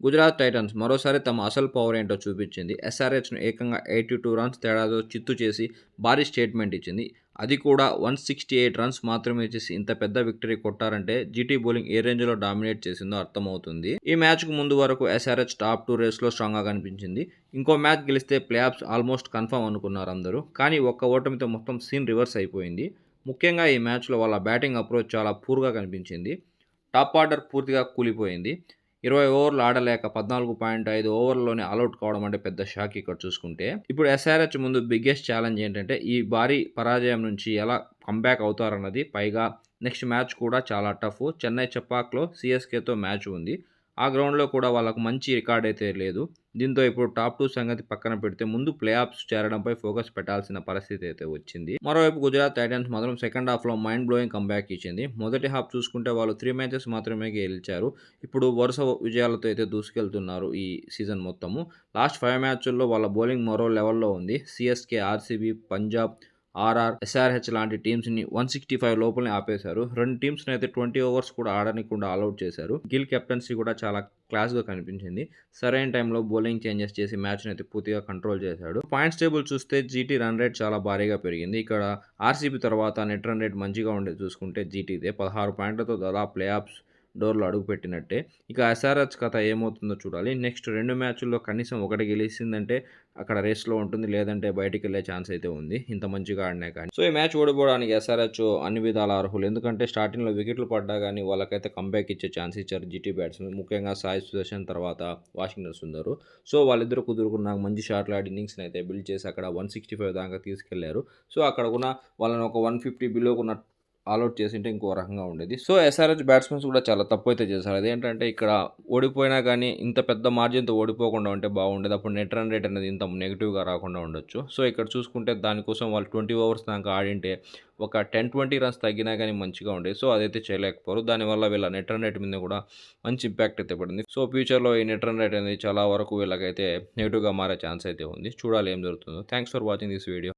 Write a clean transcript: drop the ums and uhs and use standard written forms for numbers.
Gujarat Titans మరోసారి తమ అసలు పవర్ ఏంటో చూపించింది. ఎస్ఆర్హెచ్ను ఏకంగా 82 రన్స్ తేడాతో చిత్తు చేసి భారీ స్టేట్మెంట్ ఇచ్చింది. అది కూడా 168 రన్స్ మాత్రమే చేసి ఇంత పెద్ద విక్టరీ కొట్టారంటే జీటీ బౌలింగ్ ఏ రేంజ్లో డామినేట్ చేసిందో అర్థమవుతుంది. ఈ మ్యాచ్కు ముందు వరకు ఎస్ఆర్హెచ్ టాప్ 2 రేస్లో స్ట్రాంగ్గా కనిపించింది. ఇంకో మ్యాచ్ గెలిస్తే ప్లే ఆఫ్స్ ఆల్మోస్ట్ కన్ఫర్మ్ అనుకున్నారు అందరూ. కానీ ఒక్క ఓటమితో మొత్తం సీన్ రివర్స్ అయిపోయింది. ముఖ్యంగా ఈ మ్యాచ్లో వాళ్ళ బ్యాటింగ్ అప్రోచ్ చాలా పూర్గా కనిపించింది. టాప్ ఆర్డర్ పూర్తిగా కూలిపోయింది. 20 ఓవర్లు ఆడలేక 14.5 ఓవర్లలోనే ఆలౌట్ కావడం అంటే పెద్ద షాక్ ఇక్కడ చూసుకుంటే. ఇప్పుడు ఎస్ఆర్హెచ్ ముందు బిగ్గెస్ట్ ఛాలెంజ్ ఏంటంటే ఈ భారీ పరాజయం నుంచి ఎలా కంబ్యాక్ అవుతారన్నది. పైగా నెక్స్ట్ మ్యాచ్ కూడా చాలా టఫ్. చెన్నై చెపాక్లో సిఎస్కేతో మ్యాచ్ ఉంది. ఆ గ్రౌండ్లో కూడా వాళ్ళకు మంచి రికార్డ్ అయితే లేదు. దీంతో ఇప్పుడు టాప్ 2 సంగతి పక్కన పెడితే ముందు ప్లే ఆఫ్స్ చేరడంపై ఫోకస్ పెట్టాల్సిన పరిస్థితి అయితే వచ్చింది. మరోవైపు గుజరాత్ టైటన్స్ మాత్రం సెకండ్ హాఫ్లో మైండ్ బ్లోయింగ్ కంబ్యాక్ ఇచ్చింది. మొదటి హాఫ్ చూసుకుంటే వాళ్ళు 3 మ్యాచెస్ మాత్రమే గెలిచారు. ఇప్పుడు వరుస విజయాలతో అయితే దూసుకెళ్తున్నారు ఈ సీజన్ మొత్తము. లాస్ట్ 5 మ్యాచ్ల్లో వాళ్ళ బౌలింగ్ మరో లెవెల్లో ఉంది. CSK, RCB, Punjab, RR, SRH లాంటి టీమ్స్ని 165 లోపలనే ఆపేశారు. 2 టీమ్స్ని అయితే 20 ఓవర్స్ కూడా ఆడనీయకుండా ఆల్అౌట్ చేశారు. గిల్ కెప్టెన్సీ కూడా చాలా క్లాస్గా కనిపించింది. సరైన టైంలో బౌలింగ్ చేంజెస్ చేసి మ్యాచ్ని అయితే పూర్తిగా కంట్రోల్ చేశాడు. పాయింట్స్ టేబుల్ చూస్తే జీటీ రన్ రేట్ చాలా భారీగా పెరిగింది. ఇక్కడ ఆర్సీబీ తర్వాత నెట్ రన్ రేట్ మంచిగా ఉండేది చూసుకుంటే జీటీదే 16 పాయింట్లతో దాదాపు ప్లే ఆఫ్స్ డోర్లో అడుగుపెట్టినట్టే. ఇక ఎస్ఆర్హెచ్ కథ ఏమవుతుందో చూడాలి. నెక్స్ట్ 2 మ్యాచ్ల్లో కనీసం ఒకటి గెలిచిందంటే అక్కడ రేస్లో ఉంటుంది. లేదంటే బయటికి వెళ్ళే ఛాన్స్ అయితే ఉంది ఇంత మంచిగా ఆడినా కానీ. సో ఈ మ్యాచ్ ఓడిపోవడానికి ఎస్ఆర్హెచ్ అన్ని విధాల అర్హులు. ఎందుకంటే స్టార్టింగ్లో వికెట్లు పడ్డా కానీ వాళ్ళకైతే కంబ్యాక్ ఇచ్చే ఛాన్స్ ఇచ్చారు జీటీ బ్యాట్స్మెన్. ముఖ్యంగా సాయి సుదర్శన్ తర్వాత వాషింగ్టన్ సుందర్. సో వాళ్ళిద్దరు కుదురుకున్నాక మంచి షాట్లు ఆడి ఇన్నింగ్స్ని అయితే బిల్డ్ చేసి అక్కడ 165 దాకా తీసుకెళ్లారు. సో అక్కడ ఉన్న వాళ్ళని ఒక 150 బిలోకున్న ఆల్అౌట్ చేసింటే ఇంకో రకంగా ఉండేది. సో ఎస్ఆర్హెచ్ బ్యాట్స్మెన్స్ కూడా చాలా తప్పు అయితే చేశారు. అదేంటంటే ఇక్కడ ఓడిపోయినా కానీ ఇంత పెద్ద మార్జిన్తో ఓడిపోకుండా ఉంటే బాగుండేది. అప్పుడు నెట్ రన్ రేట్ అనేది ఇంత నెగిటివ్గా రాకుండా ఉండొచ్చు. సో ఇక్కడ చూసుకుంటే దానికోసం వాళ్ళు 20 ఓవర్స్ దాకా ఆడింటే ఒక 10-20 రన్స్ తగ్గినా కానీ మంచిగా ఉండేది. సో అదైతే చేయలేకపోరు. దానివల్ల వీళ్ళ నెట్ రన్ రేట్ మీద కూడా మంచి ఇంపాక్ట్ అయితే పడింది. సో ఫ్యూచర్లో ఈ నెట్ రన్ రేట్ అనేది చాలా వరకు వీళ్ళకైతే నెగిటివ్గా మారే ఛాన్స్ అయితే ఉంది. చూడాలి ఏం జరుగుతుందో. Thanks for watching this video.